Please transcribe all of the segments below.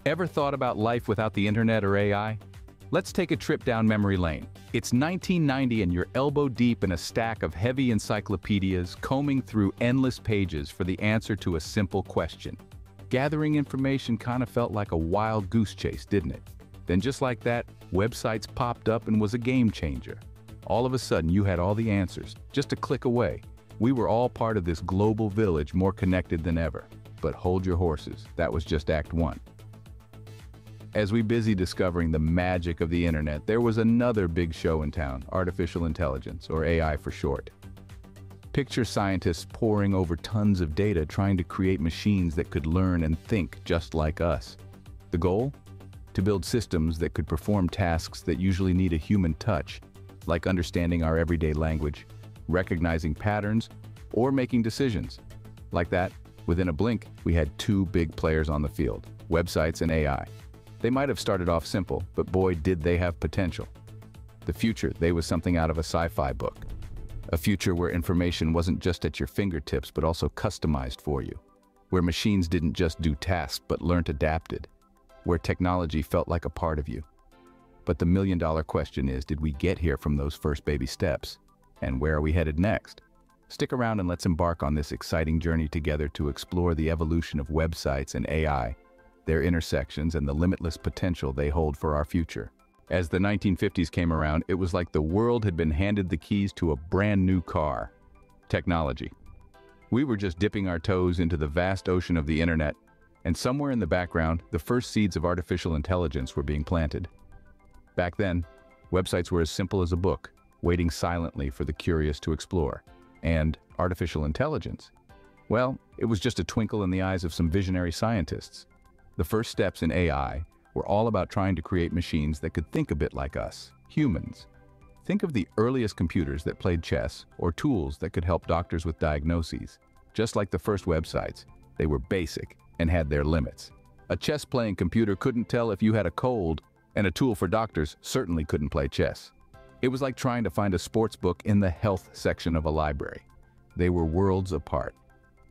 Ever thought about life without the internet or AI? Let's take a trip down memory lane. It's 1990 and you're elbow deep in a stack of heavy encyclopedias, combing through endless pages for the answer to a simple question. Gathering information kind of felt like a wild goose chase, didn't it? Then just like that, websites popped up and was a game changer. All of a sudden, you had all the answers, just a click away. We were all part of this global village, more connected than ever. But hold your horses, that was just Act 1. As we busy discovering the magic of the internet, there was another big show in town, artificial intelligence, or AI for short. Picture scientists poring over tons of data trying to create machines that could learn and think just like us. The goal? To build systems that could perform tasks that usually need a human touch, like understanding our everyday language, recognizing patterns, or making decisions. Like that, within a blink, we had two big players on the field, websites and AI. They might have started off simple, but boy, did they have potential. The future, they was something out of a sci-fi book. A future where information wasn't just at your fingertips, but also customized for you. Where machines didn't just do tasks, but learned adapted. Where technology felt like a part of you. But the million-dollar question is, did we get here from those first baby steps? And where are we headed next? Stick around and let's embark on this exciting journey together to explore the evolution of websites and AI, their intersections, and the limitless potential they hold for our future. As the 1950s came around, it was like the world had been handed the keys to a brand new car. Technology. We were just dipping our toes into the vast ocean of the internet, and somewhere in the background, the first seeds of artificial intelligence were being planted. Back then, websites were as simple as a book, waiting silently for the curious to explore. And artificial intelligence? Well, it was just a twinkle in the eyes of some visionary scientists. The first steps in AI were all about trying to create machines that could think a bit like us, humans. Think of the earliest computers that played chess, or tools that could help doctors with diagnoses. Just like the first websites, they were basic and had their limits. A chess-playing computer couldn't tell if you had a cold, and a tool for doctors certainly couldn't play chess. It was like trying to find a sports book in the health section of a library. They were worlds apart.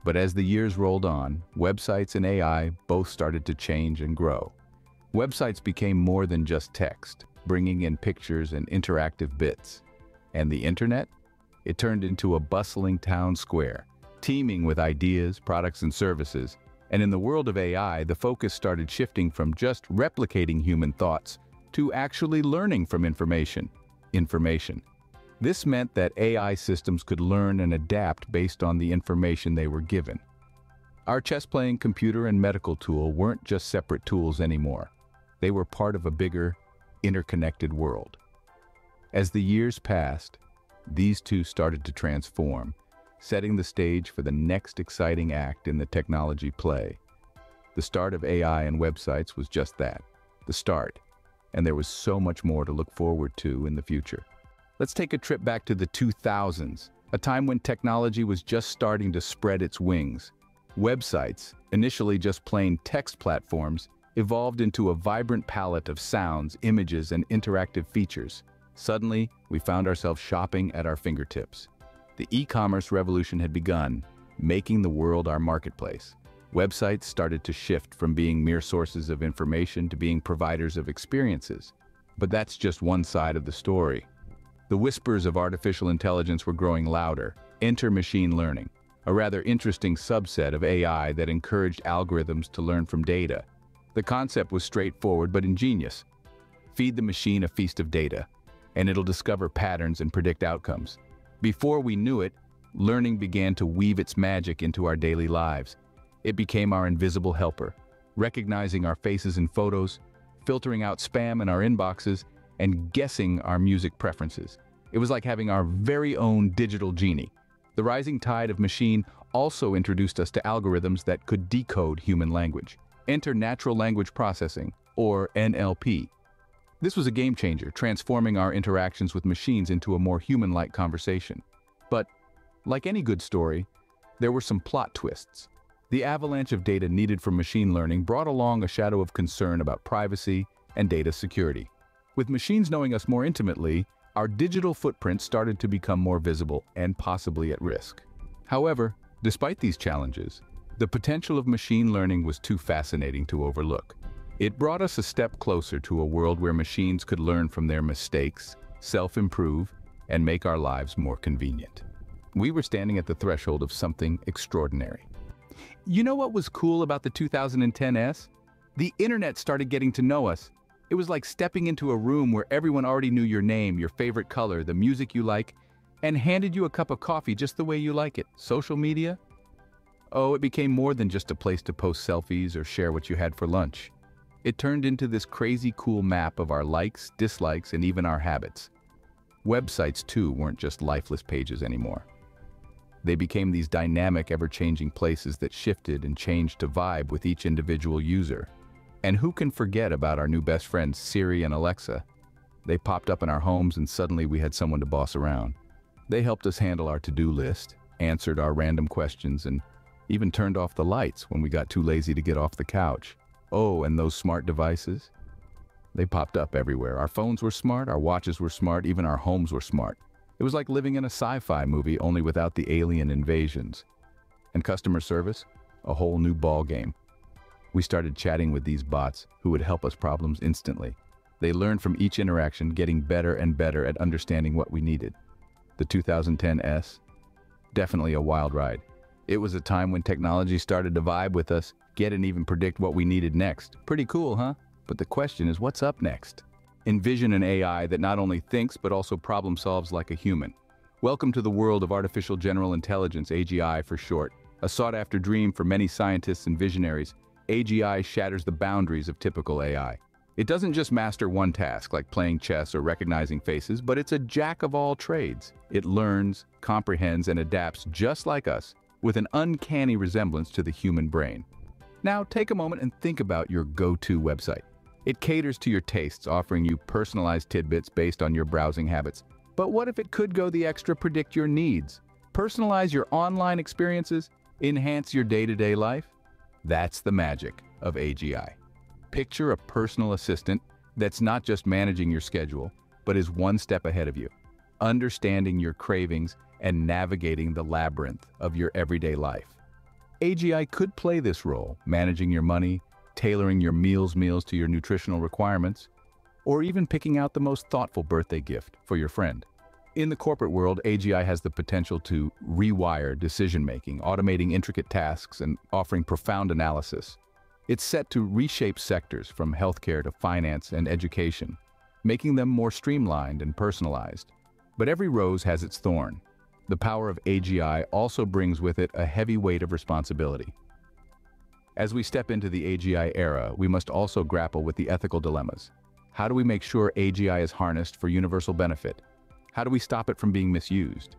But as the years rolled on, websites and AI both started to change and grow. Websites became more than just text, bringing in pictures and interactive bits. And the internet? It turned into a bustling town square, teeming with ideas, products, and services. And in the world of AI, the focus started shifting from just replicating human thoughts to actually learning from information. This meant that AI systems could learn and adapt based on the information they were given. Our chess-playing computer and medical tool weren't just separate tools anymore. They were part of a bigger, interconnected world. As the years passed, these two started to transform, setting the stage for the next exciting act in the technology play. The start of AI and websites was just that, the start, and there was so much more to look forward to in the future. Let's take a trip back to the 2000s, a time when technology was just starting to spread its wings. Websites, initially just plain text platforms, evolved into a vibrant palette of sounds, images, and interactive features. Suddenly, we found ourselves shopping at our fingertips. The e-commerce revolution had begun, making the world our marketplace. Websites started to shift from being mere sources of information to being providers of experiences. But that's just one side of the story. The whispers of artificial intelligence were growing louder. Enter machine learning, a rather interesting subset of AI that encouraged algorithms to learn from data. The concept was straightforward but ingenious. Feed the machine a feast of data, and it'll discover patterns and predict outcomes. Before we knew it, learning began to weave its magic into our daily lives. It became our invisible helper, recognizing our faces in photos, filtering out spam in our inboxes, and guessing our music preferences. It was like having our very own digital genie. The rising tide of machine also introduced us to algorithms that could decode human language. Enter natural language processing, or NLP. This was a game changer, transforming our interactions with machines into a more human-like conversation. But, like any good story, there were some plot twists. The avalanche of data needed for machine learning brought along a shadow of concern about privacy and data security. With machines knowing us more intimately, our digital footprint started to become more visible and possibly at risk. However, despite these challenges, the potential of machine learning was too fascinating to overlook. It brought us a step closer to a world where machines could learn from their mistakes, self-improve, and make our lives more convenient. We were standing at the threshold of something extraordinary. You know what was cool about the 2010s? The internet started getting to know us. It was like stepping into a room where everyone already knew your name, your favorite color, the music you like, and handed you a cup of coffee just the way you like it. Social media? Oh, it became more than just a place to post selfies or share what you had for lunch. It turned into this crazy cool map of our likes, dislikes, and even our habits. Websites, too, weren't just lifeless pages anymore. They became these dynamic, ever-changing places that shifted and changed to vibe with each individual user. And who can forget about our new best friends, Siri and Alexa? They popped up in our homes and suddenly we had someone to boss around. They helped us handle our to-do list, answered our random questions, and even turned off the lights when we got too lazy to get off the couch. Oh, and those smart devices? They popped up everywhere. Our phones were smart, our watches were smart, even our homes were smart. It was like living in a sci-fi movie, only without the alien invasions. And customer service? A whole new ball game. We started chatting with these bots who would help us problems instantly. They learned from each interaction, getting better and better at understanding what we needed. The 2010s? Definitely a wild ride. It was a time when technology started to vibe with us, get and even predict what we needed next. Pretty cool, huh? But the question is, what's up next? Envision an AI that not only thinks but also problem solves like a human. Welcome to the world of artificial general intelligence, AGI for short. A sought-after dream for many scientists and visionaries, AGI shatters the boundaries of typical AI. It doesn't just master one task like playing chess or recognizing faces, but it's a jack of all trades. It learns, comprehends, and adapts just like us, with an uncanny resemblance to the human brain. Now take a moment and think about your go-to website. It caters to your tastes, offering you personalized tidbits based on your browsing habits. But what if it could go the extra, predict your needs? Personalize your online experiences? Enhance your day-to-day life? That's the magic of AGI. Picture a personal assistant that's not just managing your schedule, but is one step ahead of you, understanding your cravings and navigating the labyrinth of your everyday life. AGI could play this role, managing your money, tailoring your meals to your nutritional requirements, or even picking out the most thoughtful birthday gift for your friend. In the corporate world, AGI has the potential to rewire decision-making, automating intricate tasks and offering profound analysis. It's set to reshape sectors from healthcare to finance and education, making them more streamlined and personalized. But every rose has its thorn. The power of AGI also brings with it a heavy weight of responsibility. As we step into the AGI era, we must also grapple with the ethical dilemmas. How do we make sure AGI is harnessed for universal benefit? How do we stop it from being misused?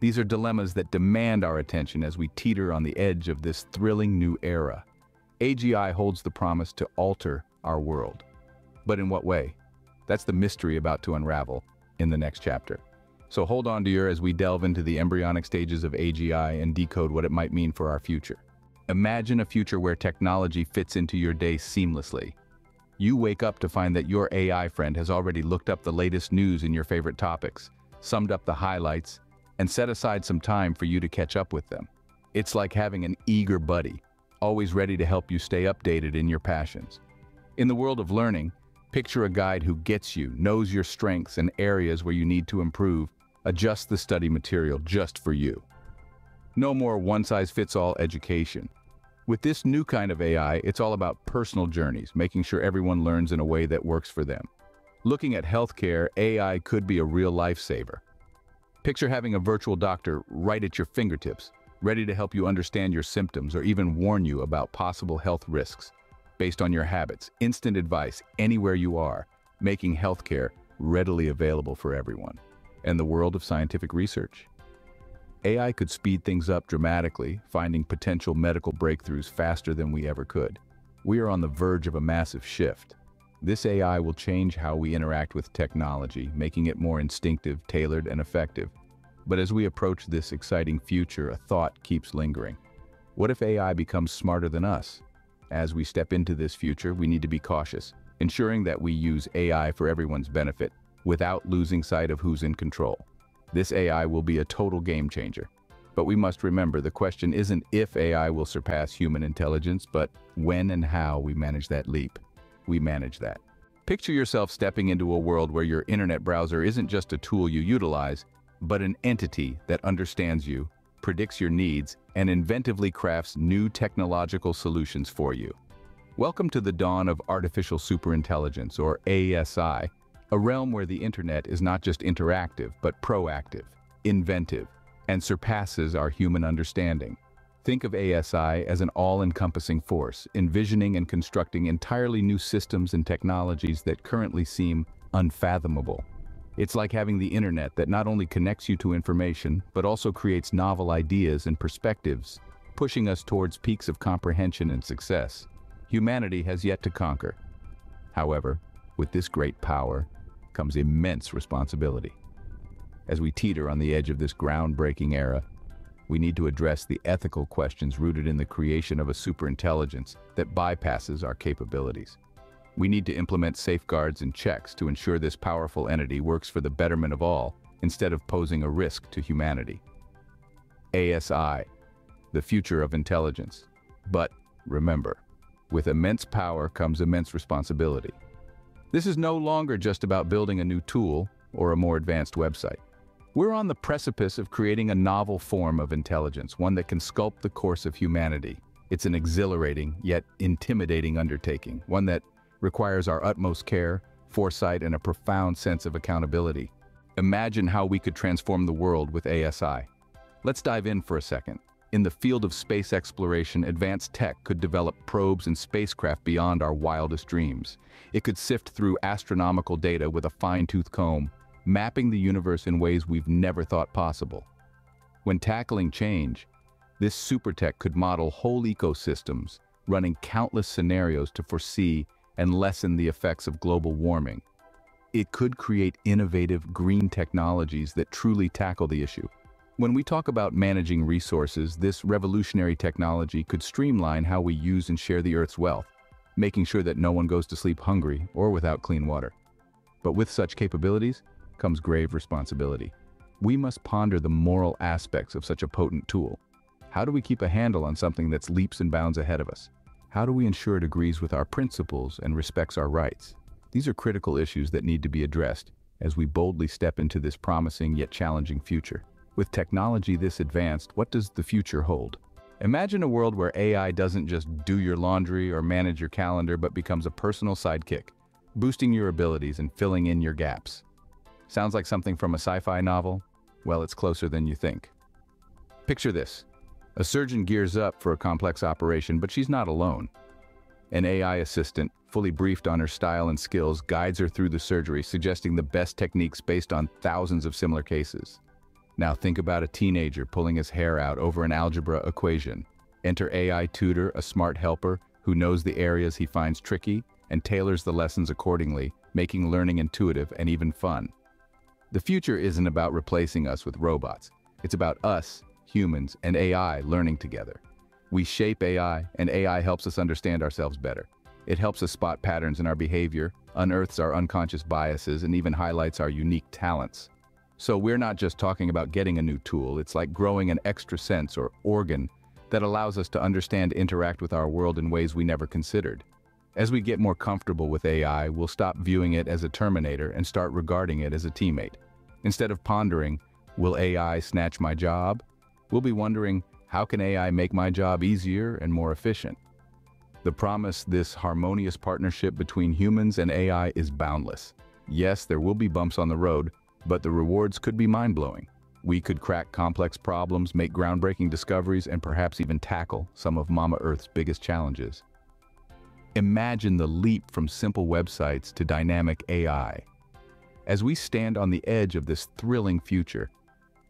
These are dilemmas that demand our attention as we teeter on the edge of this thrilling new era. AGI holds the promise to alter our world. But in what way? That's the mystery about to unravel in the next chapter. So hold on, dear, as we delve into the embryonic stages of AGI and decode what it might mean for our future. Imagine a future where technology fits into your day seamlessly. You wake up to find that your AI friend has already looked up the latest news in your favorite topics, summed up the highlights, and set aside some time for you to catch up with them. It's like having an eager buddy, always ready to help you stay updated in your passions. In the world of learning, picture a guide who gets you, knows your strengths and areas where you need to improve, adjusts the study material just for you. No more one-size-fits-all education. With this new kind of AI, it's all about personal journeys, making sure everyone learns in a way that works for them. Looking at healthcare, AI could be a real lifesaver. Picture having a virtual doctor right at your fingertips, ready to help you understand your symptoms or even warn you about possible health risks. Based on your habits, instant advice anywhere you are, making healthcare readily available for everyone. And the world of scientific research. AI could speed things up dramatically, finding potential medical breakthroughs faster than we ever could. We are on the verge of a massive shift. This AI will change how we interact with technology, making it more instinctive, tailored, and effective. But as we approach this exciting future, a thought keeps lingering. What if AI becomes smarter than us? As we step into this future, we need to be cautious, ensuring that we use AI for everyone's benefit, without losing sight of who's in control. This AI will be a total game changer. But we must remember, the question isn't if AI will surpass human intelligence, but when and how we manage that leap. we manage that. Picture yourself stepping into a world where your internet browser isn't just a tool you utilize, but an entity that understands you, predicts your needs, and inventively crafts new technological solutions for you. Welcome to the dawn of artificial superintelligence, or ASI, a realm where the internet is not just interactive, but proactive, inventive, and surpasses our human understanding. Think of ASI as an all-encompassing force, envisioning and constructing entirely new systems and technologies that currently seem unfathomable. It's like having the internet that not only connects you to information, but also creates novel ideas and perspectives, pushing us towards peaks of comprehension and success humanity has yet to conquer. However, with this great power comes immense responsibility. As we teeter on the edge of this groundbreaking era, we need to address the ethical questions rooted in the creation of a superintelligence that bypasses our capabilities. We need to implement safeguards and checks to ensure this powerful entity works for the betterment of all, instead of posing a risk to humanity. ASI, the future of intelligence. But remember, with immense power comes immense responsibility. This is no longer just about building a new tool or a more advanced website. We're on the precipice of creating a novel form of intelligence, one that can sculpt the course of humanity. It's an exhilarating, yet intimidating undertaking, one that requires our utmost care, foresight, and a profound sense of accountability. Imagine how we could transform the world with ASI. Let's dive in for a second. In the field of space exploration, advanced tech could develop probes and spacecraft beyond our wildest dreams. It could sift through astronomical data with a fine-tooth comb, mapping the universe in ways we've never thought possible. When tackling change, this supertech could model whole ecosystems, running countless scenarios to foresee and lessen the effects of global warming. It could create innovative green technologies that truly tackle the issue. When we talk about managing resources, this revolutionary technology could streamline how we use and share the Earth's wealth, making sure that no one goes to sleep hungry or without clean water. But with such capabilities comes grave responsibility. We must ponder the moral aspects of such a potent tool. How do we keep a handle on something that's leaps and bounds ahead of us? How do we ensure it agrees with our principles and respects our rights? These are critical issues that need to be addressed as we boldly step into this promising yet challenging future. With technology this advanced, what does the future hold? Imagine a world where AI doesn't just do your laundry or manage your calendar, but becomes a personal sidekick, boosting your abilities and filling in your gaps. Sounds like something from a sci-fi novel? Well, it's closer than you think. Picture this. A surgeon gears up for a complex operation, but she's not alone. An AI assistant, fully briefed on her style and skills, guides her through the surgery, suggesting the best techniques based on thousands of similar cases. Now think about a teenager pulling his hair out over an algebra equation. Enter AI tutor, a smart helper who knows the areas he finds tricky and tailors the lessons accordingly, making learning intuitive and even fun. The future isn't about replacing us with robots. It's about us, humans, and AI learning together. We shape AI, and AI helps us understand ourselves better. It helps us spot patterns in our behavior, unearths our unconscious biases, and even highlights our unique talents. So we're not just talking about getting a new tool, it's like growing an extra sense or organ that allows us to understand and interact with our world in ways we never considered. As we get more comfortable with AI, we'll stop viewing it as a terminator and start regarding it as a teammate. Instead of pondering, will AI snatch my job? We'll be wondering, how can AI make my job easier and more efficient? The promise, this harmonious partnership between humans and AI, is boundless. Yes, there will be bumps on the road, but the rewards could be mind-blowing. We could crack complex problems, make groundbreaking discoveries, and perhaps even tackle some of Mama Earth's biggest challenges. Imagine the leap from simple websites to dynamic AI. As we stand on the edge of this thrilling future,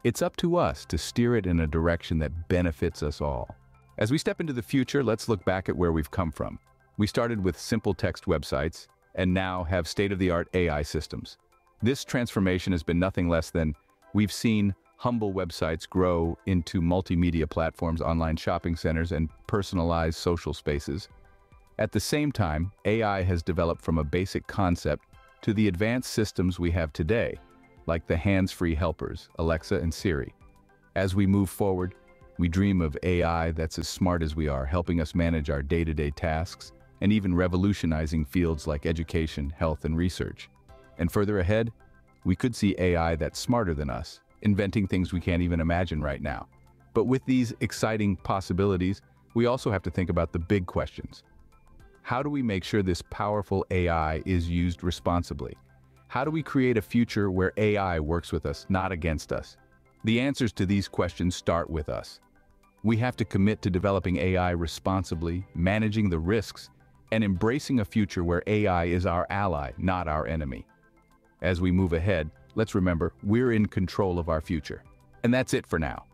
it's up to us to steer it in a direction that benefits us all. As we step into the future, let's look back at where we've come from. We started with simple text websites and now have state-of-the-art AI systems. This transformation has been nothing less than we've seen humble websites grow into multimedia platforms, online shopping centers, and personalized social spaces. At the same time, AI has developed from a basic concept to the advanced systems we have today, like the hands-free helpers, Alexa and Siri. As we move forward, we dream of AI that's as smart as we are, helping us manage our day-to-day tasks, and even revolutionizing fields like education, health, and research. And further ahead, we could see AI that's smarter than us, inventing things we can't even imagine right now. But with these exciting possibilities, we also have to think about the big questions. How do we make sure this powerful AI is used responsibly? How do we create a future where AI works with us, not against us? The answers to these questions start with us. We have to commit to developing AI responsibly, managing the risks, and embracing a future where AI is our ally, not our enemy. As we move ahead, let's remember, we're in control of our future. And that's it for now.